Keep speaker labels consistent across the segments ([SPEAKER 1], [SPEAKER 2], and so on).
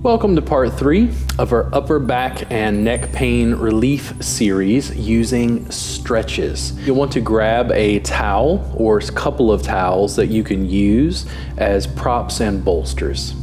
[SPEAKER 1] Welcome to part 3 of our upper back and neck pain relief series using stretches. You'll want to grab a towel or a couple of towels that you can use as props and bolsters.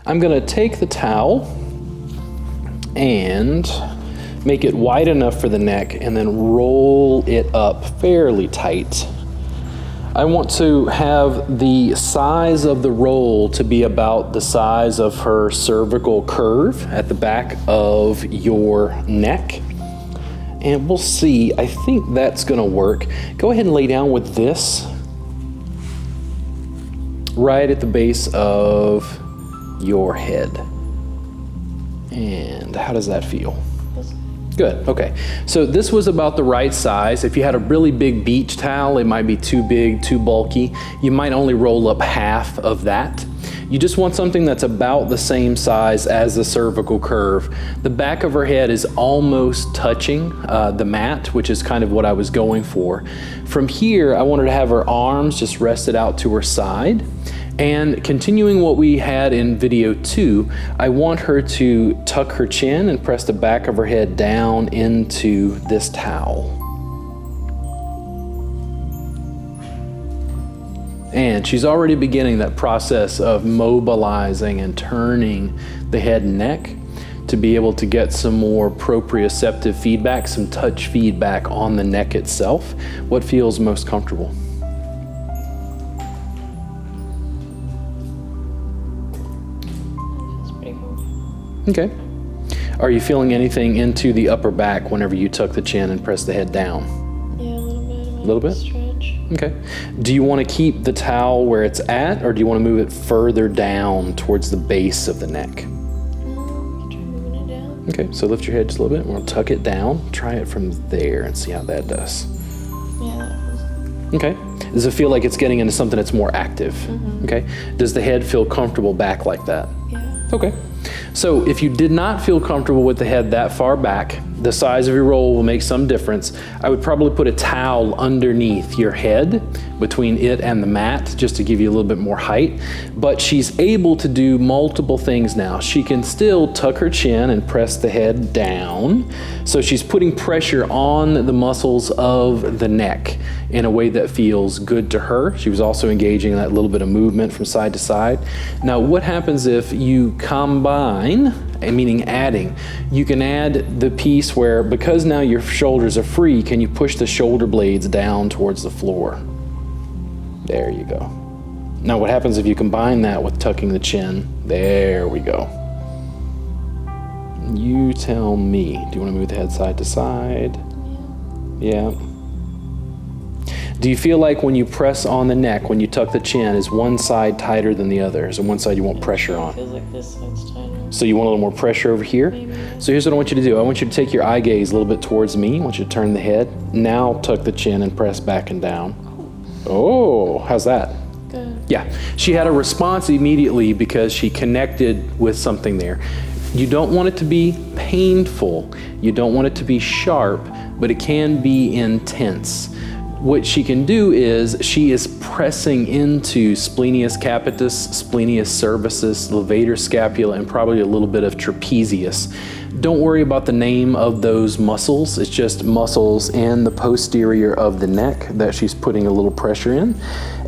[SPEAKER 1] I'm going to take the towel and make it wide enough for the neck and then roll it up fairly tight. I want to have the size of the roll to be about the size of her cervical curve at the back of your neck. And we'll see, I think that's going to work. Go ahead and lay down with this right at the base of your head. And how does that feel? Good, okay. So this was about the right size. If you had a really big beach towel, it might be too big, too bulky. You might only roll up half of that. You just want something that's about the same size as the cervical curve. The back of her head is almost touching the mat, which is kind of what I was going for. From here, I wanted to have her arms just rested out to her side. And continuing what we had in video 2, I want her to tuck her chin and press the back of her head down into this towel. And she's already beginning that process of mobilizing and turning the head and neck to be able to get some more proprioceptive feedback, some touch feedback on the neck itself. What feels most comfortable? Okay. Are you feeling anything into the upper back whenever you tuck the chin and press the head down?
[SPEAKER 2] Yeah, a little bit.
[SPEAKER 1] A little bit?
[SPEAKER 2] Stretch.
[SPEAKER 1] Okay. Do you want to keep the towel where it's at, or do you want to move it further down towards the base of the neck?
[SPEAKER 2] We can try moving it down.
[SPEAKER 1] Okay, so lift your head just a little bit. We're going to tuck it down. Try it from there and see how that does.
[SPEAKER 2] Yeah, that feels.
[SPEAKER 1] Okay. Does it feel like it's getting into something that's more active?
[SPEAKER 2] Mm-hmm.
[SPEAKER 1] Okay. Does the head feel comfortable back like that?
[SPEAKER 2] Yeah.
[SPEAKER 1] Okay. So if you did not feel comfortable with the head that far back, the size of your roll will make some difference. I would probably put a towel underneath your head, between it and the mat, just to give you a little bit more height. But she's able to do multiple things now. She can still tuck her chin and press the head down. So she's putting pressure on the muscles of the neck in a way that feels good to her. She was also engaging in that little bit of movement from side to side. Now, what happens if you combine, meaning adding, you can add the piece where, because now your shoulders are free, can you push the shoulder blades down towards the floor? There you go. Now what happens if you combine that with tucking the chin? There we go. You tell me. Do you want to move the head side to side? Yeah. Do you feel like when you press on the neck, when you tuck the chin, is one side tighter than the other? Is there one side you want pressure on?
[SPEAKER 2] It feels like this side's tighter.
[SPEAKER 1] So you want a little more pressure over here?
[SPEAKER 2] Maybe.
[SPEAKER 1] So here's what I want you to do. I want you to take your eye gaze a little bit towards me. I want you to turn the head. Now tuck the chin and press back and down. Oh, how's that?
[SPEAKER 2] Good.
[SPEAKER 1] Yeah, she had a response immediately because she connected with something there. You don't want it to be painful. You don't want it to be sharp, but it can be intense. What she can do is she is pressing into splenius capitis, splenius cervicis, levator scapula, and probably a little bit of trapezius. Don't worry about the name of those muscles. It's just muscles in the posterior of the neck that she's putting a little pressure in.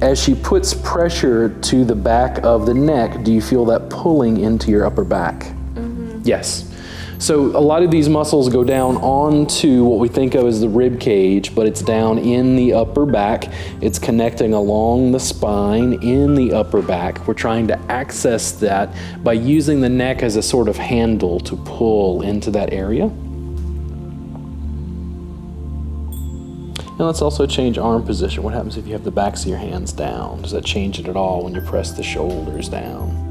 [SPEAKER 1] As she puts pressure to the back of the neck, do you feel that pulling into your upper back? Mm-hmm. Yes. So a lot of these muscles go down onto what we think of as the rib cage, but it's down in the upper back. It's connecting along the spine in the upper back. We're trying to access that by using the neck as a sort of handle to pull into that area. Now let's also change arm position. What happens if you have the backs of your hands down? Does that change it at all when you press the shoulders down?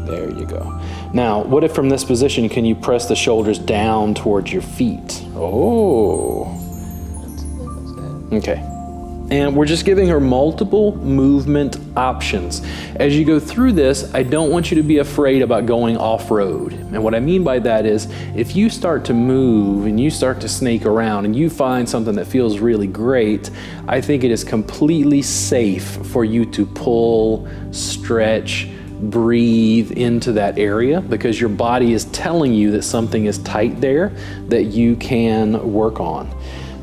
[SPEAKER 1] There you go. Now, what if from this position, can you press the shoulders down towards your feet? Oh.
[SPEAKER 2] That looks good.
[SPEAKER 1] Okay. And we're just giving her multiple movement options. As you go through this, I don't want you to be afraid about going off-road. And what I mean by that is, if you start to move and you start to snake around and you find something that feels really great, I think it is completely safe for you to pull, stretch, breathe into that area, because your body is telling you that something is tight there that you can work on.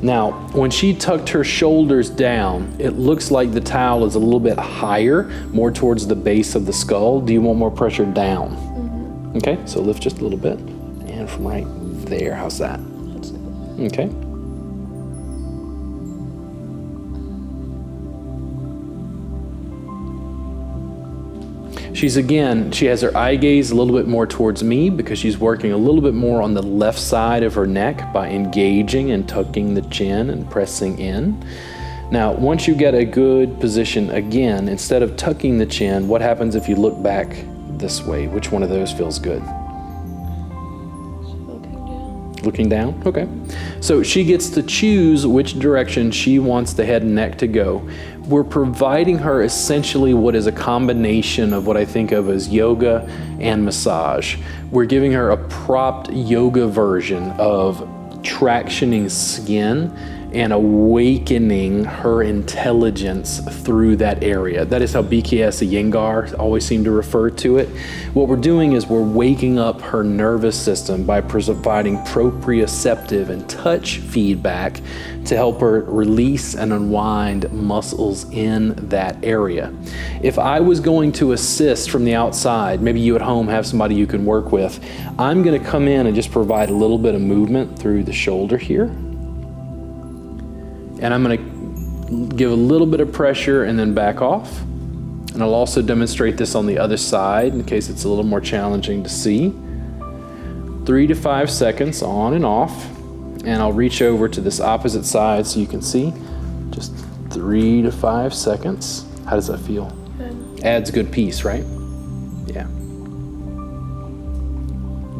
[SPEAKER 1] Now, when she tucked her shoulders down, it looks like the towel is a little bit higher, more towards the base of the skull. Do you want more pressure down? Mm-hmm. Okay, so lift just a little bit. And from right there, how's that?
[SPEAKER 2] That's good.
[SPEAKER 1] Okay. She has her eye gaze a little bit more towards me because she's working a little bit more on the left side of her neck by engaging and tucking the chin and pressing in. Now, once you get a good position again, instead of tucking the chin, what happens if you look back this way? Which one of those feels good? Looking down? Okay. So she gets to choose which direction she wants the head and neck to go. We're providing her essentially what is a combination of what I think of as yoga and massage. We're giving her a propped yoga version of tractioning skin and awakening her intelligence through that area. That is how BKS Iyengar always seem to refer to it. What we're doing is we're waking up her nervous system by providing proprioceptive and touch feedback to help her release and unwind muscles in that area. If I was going to assist from the outside, maybe you at home have somebody you can work with, I'm gonna come in and just provide a little bit of movement through the shoulder here. And I'm gonna give a little bit of pressure and then back off. And I'll also demonstrate this on the other side in case it's a little more challenging to see. 3 to 5 seconds on and off. And I'll reach over to this opposite side so you can see. Just 3 to 5 seconds. How does that feel?
[SPEAKER 2] Good.
[SPEAKER 1] Adds good peace, right? Yeah.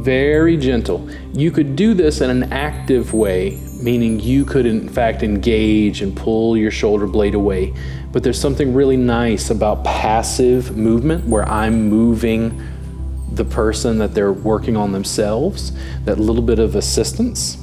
[SPEAKER 1] Very gentle. You could do this in an active way, meaning you could in fact engage and pull your shoulder blade away. But there's something really nice about passive movement where I'm moving the person that they're working on themselves, that little bit of assistance.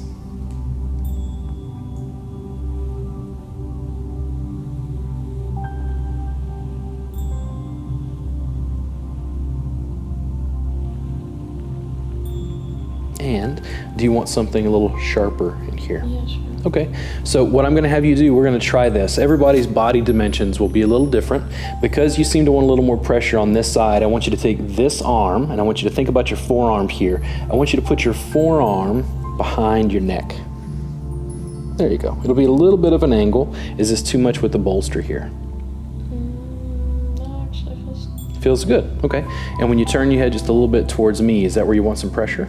[SPEAKER 1] And do you want something a little sharper in here?
[SPEAKER 2] Yeah, sure.
[SPEAKER 1] Okay, so what I'm gonna have you do, we're gonna try this. Everybody's body dimensions will be a little different. Because you seem to want a little more pressure on this side, I want you to take this arm, and I want you to think about your forearm here. I want you to put your forearm behind your neck. There you go. It'll be a little bit of an angle. Is this too much with the bolster here?
[SPEAKER 2] No, actually
[SPEAKER 1] Feels good, okay. And when you turn your head just a little bit towards me, is that where you want some pressure?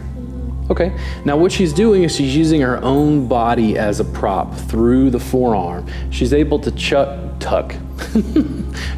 [SPEAKER 1] Okay, now what she's doing is she's using her own body as a prop through the forearm. She's able to tuck.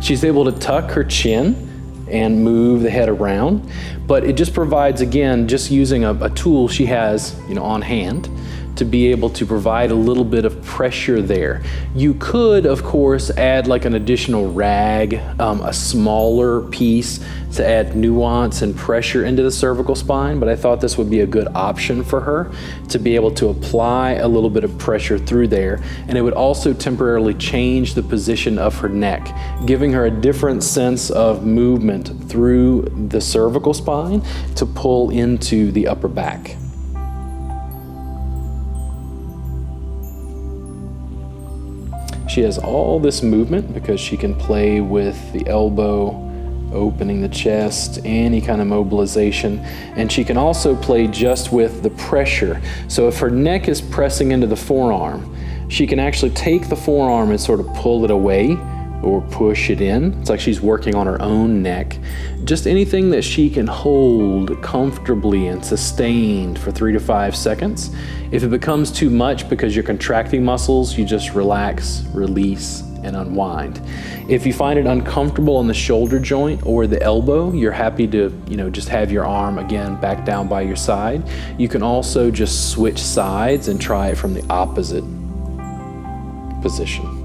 [SPEAKER 1] She's able to tuck her chin and move the head around, but it just provides, again, just using a tool she has, on hand to be able to provide a little bit of pressure there. You could, of course, add like an additional rag, a smaller piece to add nuance and pressure into the cervical spine, but I thought this would be a good option for her to be able to apply a little bit of pressure through there, and it would also temporarily change the position of her neck, giving her a different sense of movement through the cervical spine to pull into the upper back. She has all this movement because she can play with the elbow, opening the chest, any kind of mobilization. And she can also play just with the pressure. So if her neck is pressing into the forearm, she can actually take the forearm and sort of pull it away or push it in. It's like she's working on her own neck. Just anything that she can hold comfortably and sustained for 3 to 5 seconds. If it becomes too much because you're contracting muscles, you just relax, release, and unwind. If you find it uncomfortable on the shoulder joint or the elbow, you're happy to, just have your arm again back down by your side. You can also just switch sides and try it from the opposite position.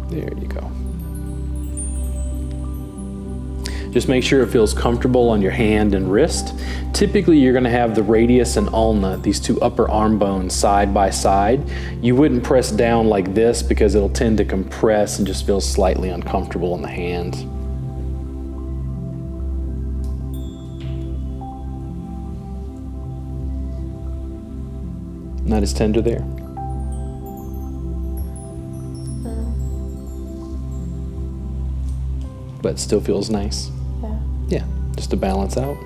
[SPEAKER 1] There you go. Just make sure it feels comfortable on your hand and wrist. Typically, you're gonna have the radius and ulna, these two upper arm bones, side by side. You wouldn't press down like this because it'll tend to compress and just feel slightly uncomfortable in the hand. Not as tender there. But still feels nice. Yeah, just to balance out.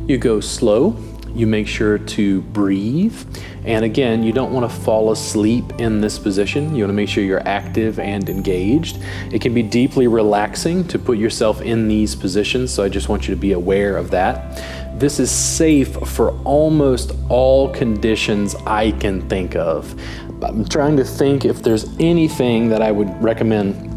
[SPEAKER 1] You go slow, you make sure to breathe, and again, you don't want to fall asleep in this position. You want to make sure you're active and engaged. It can be deeply relaxing to put yourself in these positions, so I just want you to be aware of that. This is safe for almost all conditions I can think of. I'm trying to think if there's anything that I would recommend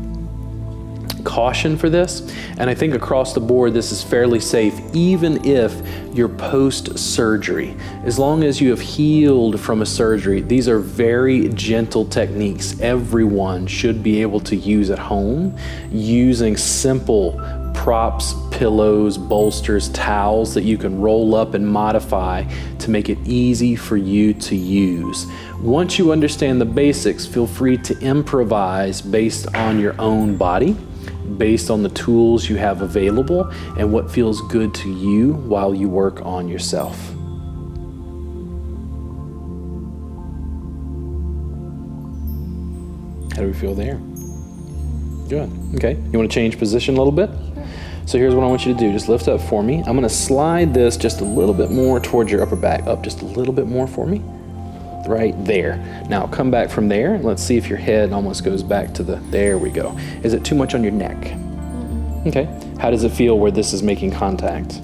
[SPEAKER 1] caution for this, and I think across the board this is fairly safe even if you're post-surgery. As long as you have healed from a surgery, these are very gentle techniques everyone should be able to use at home, using simple props, pillows, bolsters, towels that you can roll up and modify to make it easy for you to use. Once you understand the basics, feel free to improvise based on your own body, based on the tools you have available and what feels good to you while you work on yourself. How do we feel there? Good. Okay. You want to change position a little bit? So here's what I want you to do. Just lift up for me. I'm going to slide this just a little bit more towards your upper back. Up just a little bit more for me. Right there. Now come back from there. Let's see if your head almost goes back to the, there we go. Is it too much on your neck? Mm-mm. Okay. How does it feel where this is making contact?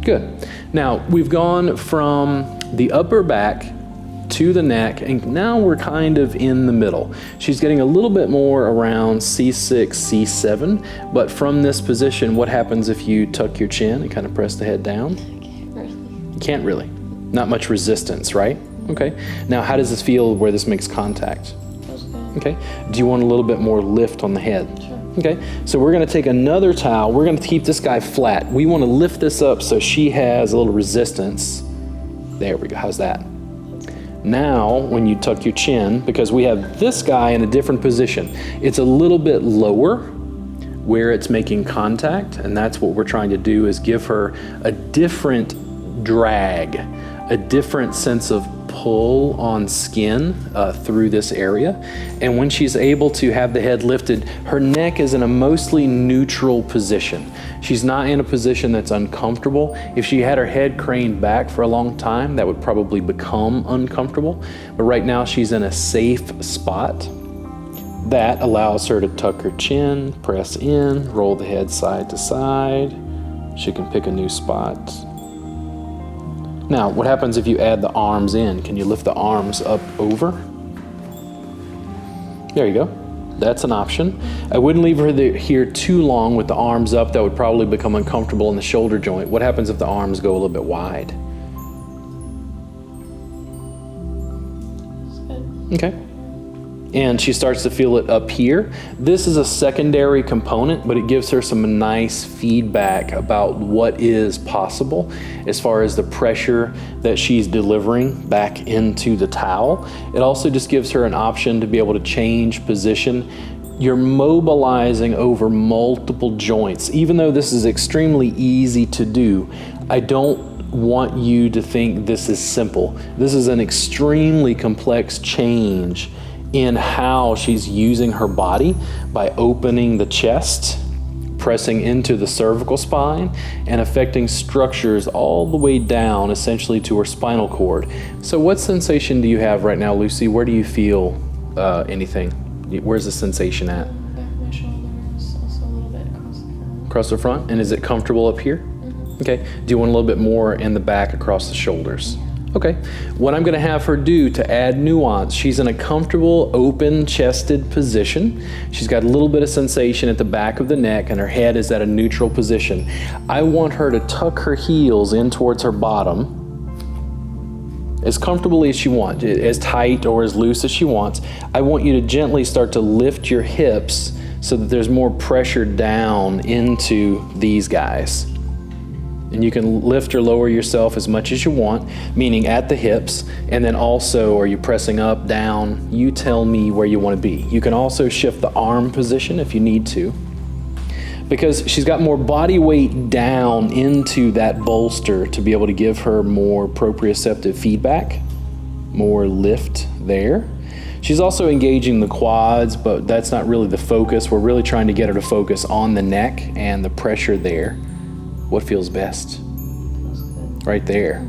[SPEAKER 1] Good. Now we've gone from the upper back to the neck, and now we're kind of in the middle. She's getting a little bit more around C6, C7, but from this position, what happens if you tuck your chin and kind of press the head down? You can't really. Not much resistance, right? Okay. Now, how does this feel where this makes contact?
[SPEAKER 2] Feels good.
[SPEAKER 1] Okay. Do you want a little bit more lift on the head?
[SPEAKER 2] Sure.
[SPEAKER 1] Okay. So we're going to take another towel. We're going to keep this guy flat. We want to lift this up so she has a little resistance. There we go. How's that? Now, when you tuck your chin, because we have this guy in a different position, it's a little bit lower where it's making contact, and that's what we're trying to do, is give her a different drag, a different sense of pull on skin through this area. And when she's able to have the head lifted, her neck is in a mostly neutral position. She's not in a position that's uncomfortable. If she had her head craned back for a long time, that would probably become uncomfortable. But right now she's in a safe spot. That allows her to tuck her chin, press in, roll the head side to side. She can pick a new spot. Now, what happens if you add the arms in? Can you lift the arms up over? There you go. That's an option. I wouldn't leave her here too long with the arms up. That would probably become uncomfortable in the shoulder joint. What happens if the arms go a little bit wide? Okay. And she starts to feel it up here. This is a secondary component, but it gives her some nice feedback about what is possible as far as the pressure that she's delivering back into the towel. It also just gives her an option to be able to change position. You're mobilizing over multiple joints. Even though this is extremely easy to do, I don't want you to think this is simple. This is an extremely complex change in how she's using her body by opening the chest, pressing into the cervical spine, and affecting structures all the way down essentially to her spinal cord. So what sensation do you have right now, Lucy? Where do you feel anything? Where's the sensation at?
[SPEAKER 2] Back of my shoulders, also a little bit across the front.
[SPEAKER 1] Across the front? And is it comfortable up here? Okay. Do you want a little bit more in the back across the shoulders? Okay. What I'm going to have her do to add nuance, she's in a comfortable, open-chested position. She's got a little bit of sensation at the back of the neck, and her head is at a neutral position. I want her to tuck her heels in towards her bottom as comfortably as she wants, as tight or as loose as she wants. I want you to gently start to lift your hips so that there's more pressure down into these guys. And you can lift or lower yourself as much as you want, meaning at the hips, and then also, are you pressing up, down? You tell me where you want to be. You can also shift the arm position if you need to, because she's got more body weight down into that bolster to be able to give her more proprioceptive feedback, more lift there. She's also engaging the quads, but that's not really the focus. We're really trying to get her to focus on the neck and the pressure there. What feels best?
[SPEAKER 2] Feels good.
[SPEAKER 1] Right there.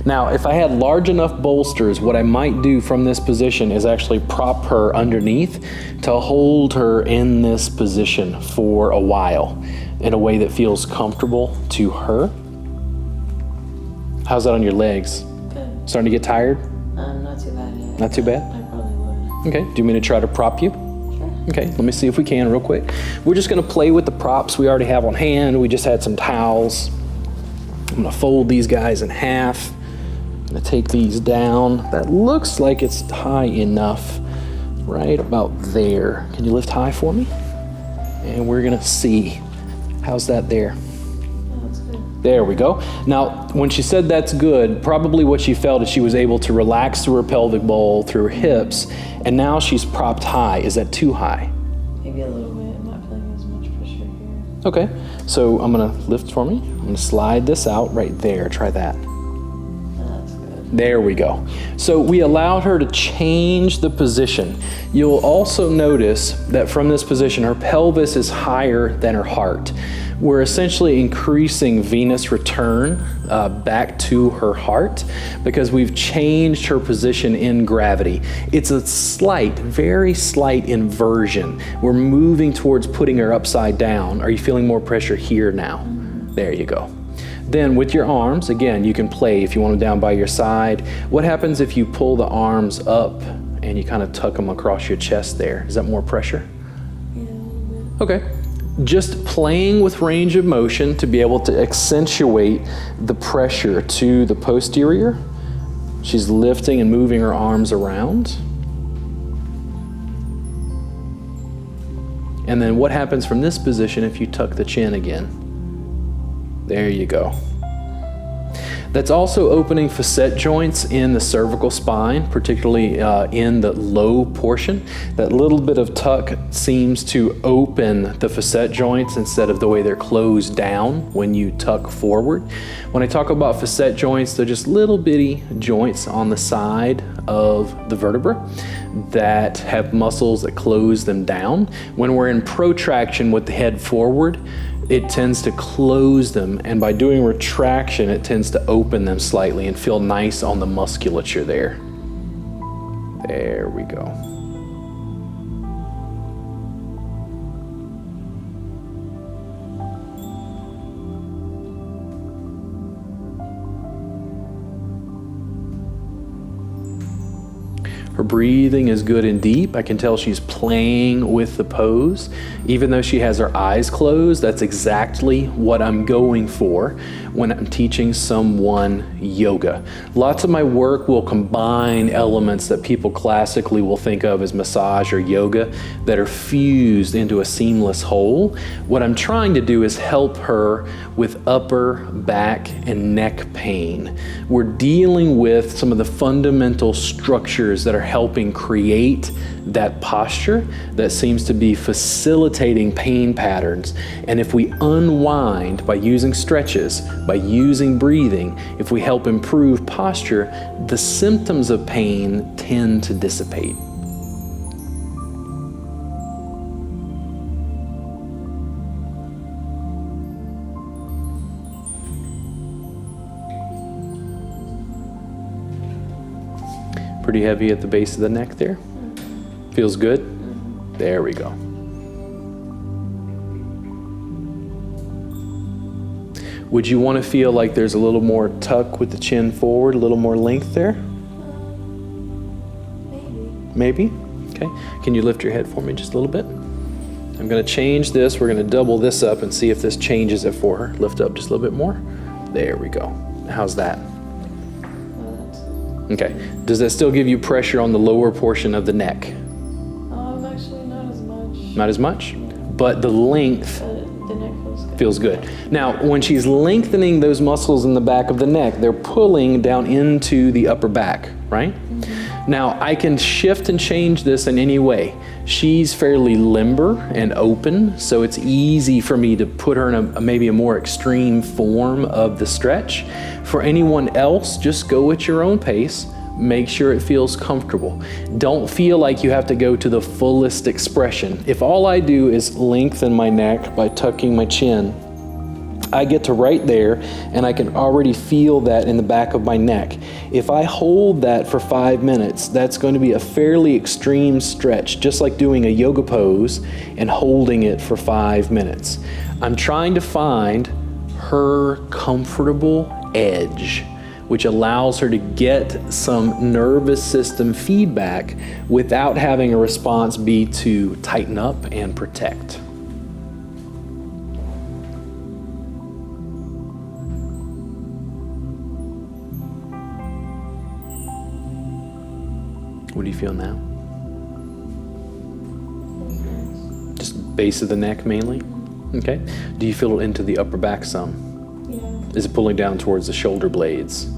[SPEAKER 1] Now, if I had large enough bolsters, what I might do from this position is actually prop her underneath to hold her in this position for a while in a way that feels comfortable to her. How's that on your legs?
[SPEAKER 2] Good.
[SPEAKER 1] Starting to get tired?
[SPEAKER 2] Not too bad yet.
[SPEAKER 1] Not too bad?
[SPEAKER 2] I probably would.
[SPEAKER 1] Okay, do you mean to try to prop you?
[SPEAKER 2] Sure.
[SPEAKER 1] Okay, let me see if we can real quick. We're just gonna play with the props we already have on hand. We just had some towels. I'm gonna fold these guys in half. I'm gonna take these down. That looks like it's high enough, right about there. Can you lift high for me? And we're gonna see. How's that there?
[SPEAKER 2] Yeah, that's good.
[SPEAKER 1] There we go. Now, when she said that's good, probably what she felt is she was able to relax through her pelvic bowl, through her hips, and now she's propped high. Is that too high?
[SPEAKER 2] Maybe a little bit. I'm not feeling as much pressure here.
[SPEAKER 1] Okay, so I'm gonna lift for me. I'm gonna slide this out right there. Try that.
[SPEAKER 2] That's good.
[SPEAKER 1] There we go. So we allowed her to change the position. You'll also notice that from this position, her pelvis is higher than her heart. We're essentially increasing venous return back to her heart because we've changed her position in gravity. It's a slight, very slight inversion. We're moving towards putting her upside down. Are you feeling more pressure here now? There you go. Then with your arms, again, you can play if you want them down by your side. What happens if you pull the arms up and you kind of tuck them across your chest there? Is that more pressure?
[SPEAKER 2] Yeah, a little bit.
[SPEAKER 1] Okay. Just playing with range of motion to be able to accentuate the pressure to the posterior. She's lifting and moving her arms around. And then what happens from this position if you tuck the chin again? There you go. That's also opening facet joints in the cervical spine, particularly in the low portion. That little bit of tuck seems to open the facet joints instead of the way they're closed down when you tuck forward. When I talk about facet joints, they're just little bitty joints on the side of the vertebra that have muscles that close them down. When we're in protraction with the head forward, it tends to close them, and by doing retraction, it tends to open them slightly and feel nice on the musculature there. There we go. Her breathing is good and deep. I can tell she's playing with the pose. Even though she has her eyes closed, that's exactly what I'm going for when I'm teaching someone yoga. Lots of my work will combine elements that people classically will think of as massage or yoga that are fused into a seamless whole. What I'm trying to do is help her with upper back and neck pain. We're dealing with some of the fundamental structures that are helping create that posture that seems to be facilitating pain patterns. And if we unwind by using stretches, by using breathing, if we help improve posture, the symptoms of pain tend to dissipate. Pretty heavy at the base of the neck there. Feels good? There we go. Would you want to feel like there's a little more tuck with the chin forward, a little more length there?
[SPEAKER 2] Maybe.
[SPEAKER 1] Maybe? Okay. Can you lift your head for me just a little bit? I'm going to change this. We're going to double this up and see if this changes it for her. Lift up just a little bit more. There we go. How's that? Okay. Does that still give you pressure on the lower portion of the neck?
[SPEAKER 2] Actually not as much.
[SPEAKER 1] Not as much? But the length
[SPEAKER 2] The neck feels good.
[SPEAKER 1] feels good. Now, when she's lengthening those muscles in the back of the neck, they're pulling down into the upper back, right? Mm-hmm. Now, I can shift and change this in any way. She's fairly limber and open, so it's easy for me to put her in maybe a more extreme form of the stretch. For anyone else, just go at your own pace. Make sure it feels comfortable. Don't feel like you have to go to the fullest expression. If all I do is lengthen my neck by tucking my chin, I get to right there and I can already feel that in the back of my neck. If I hold that for 5 minutes, that's going to be a fairly extreme stretch, just like doing a yoga pose and holding it for 5 minutes. I'm trying to find her comfortable edge, which allows her to get some nervous system feedback without having a response be to tighten up and protect. What do you feel now? Just base of the neck mainly? Okay. Do you feel it into the upper back some?
[SPEAKER 2] Yeah.
[SPEAKER 1] Is it pulling down towards the shoulder blades?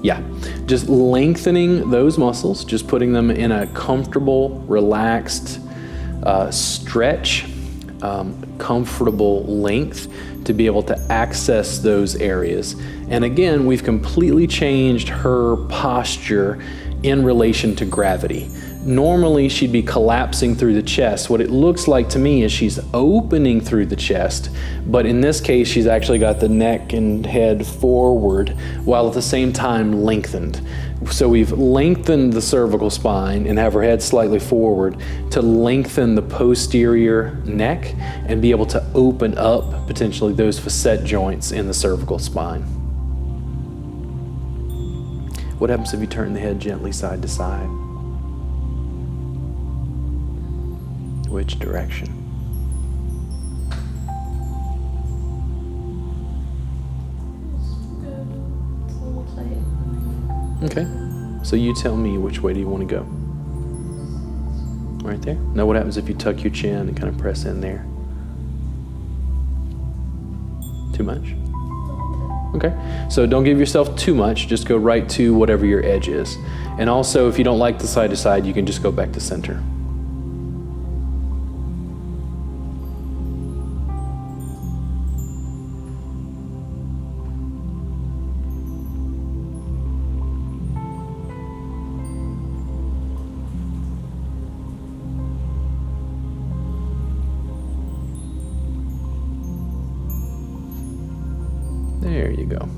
[SPEAKER 1] Yeah. Just lengthening those muscles, just putting them in a comfortable, relaxed stretch, comfortable length to be able to access those areas. And again, we've completely changed her posture in relation to gravity. Normally she'd be collapsing through the chest. What it looks like to me is she's opening through the chest, but in this case she's actually got the neck and head forward while at the same time lengthened. So we've lengthened the cervical spine and have her head slightly forward to lengthen the posterior neck and be able to open up potentially those facet joints in the cervical spine. What happens if you turn the head gently side to side? Which direction?
[SPEAKER 2] Good. It's a little tight.
[SPEAKER 1] Okay. So you tell me, which way do you want to go? Right there? Now what happens if you tuck your chin and kind of press in there? Too much? Okay, so don't give yourself too much, just go right to whatever your edge is. And also, if you don't like the side to side, you can just go back to center. There you go.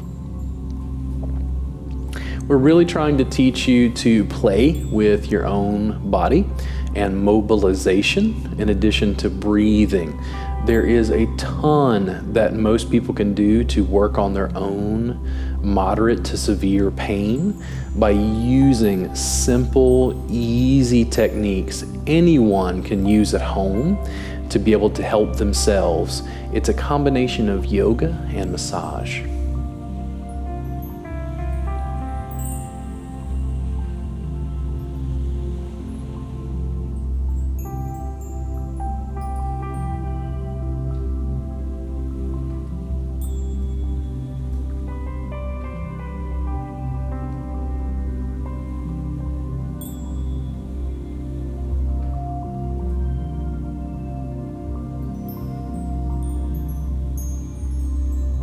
[SPEAKER 1] We're really trying to teach you to play with your own body and mobilization in addition to breathing. There is a ton that most people can do to work on their own moderate to severe pain by using simple, easy techniques anyone can use at home to be able to help themselves. It's a combination of yoga and massage.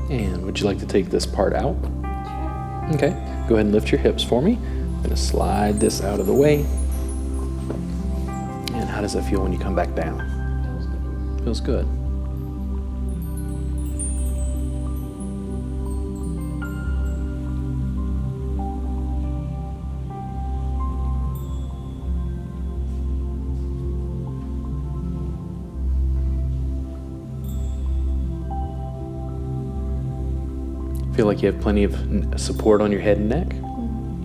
[SPEAKER 1] And would you like to take this part out? Okay, go ahead and lift your hips for me. I'm gonna slide this out of the way. And how does that feel when you come back down? Feels good. Feel like you have plenty of support on your head and neck?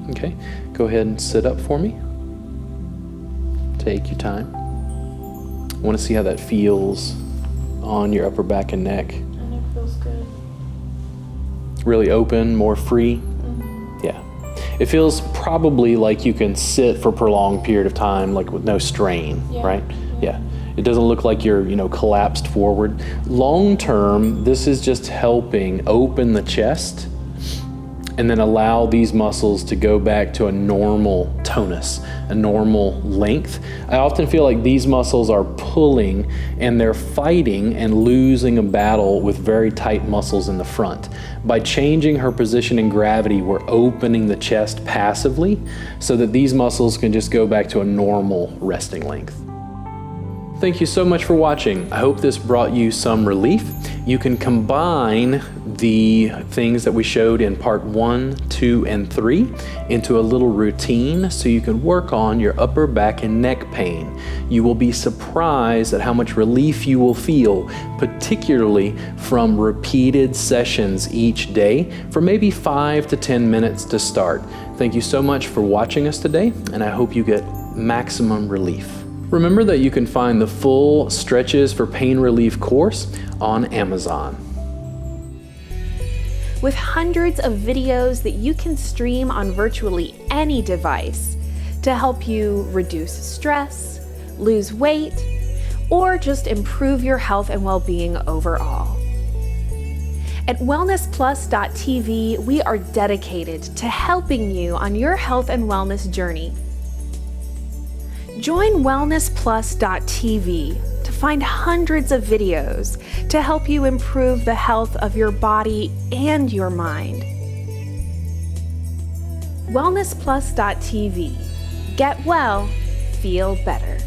[SPEAKER 1] Okay, go ahead and sit up for me. Take your time. I want to see how that feels on your upper back and neck.
[SPEAKER 2] And it feels good.
[SPEAKER 1] Really open, more free. Yeah. It feels probably like you can sit for a prolonged period of time, like with no strain, right? Yeah. It doesn't look like you're, collapsed forward. Long term, this is just helping open the chest and then allow these muscles to go back to a normal tonus, a normal length. I often feel like these muscles are pulling and they're fighting and losing a battle with very tight muscles in the front. By changing her position in gravity, we're opening the chest passively so that these muscles can just go back to a normal resting length. Thank you so much for watching. I hope this brought you some relief. You can combine the things that we showed in part 1, 2, and 3 into a little routine so you can work on your upper back and neck pain. You will be surprised at how much relief you will feel, particularly from repeated sessions each day for maybe 5 to 10 minutes to start. Thank you so much for watching us today, and I hope you get maximum relief. Remember that you can find the full Stretches for Pain Relief course on Amazon.
[SPEAKER 3] With hundreds of videos that you can stream on virtually any device to help you reduce stress, lose weight, or just improve your health and well-being overall. At wellnessplus.tv, we are dedicated to helping you on your health and wellness journey. Join wellnessplus.tv to find hundreds of videos to help you improve the health of your body and your mind. Wellnessplus.tv. Get well, feel better.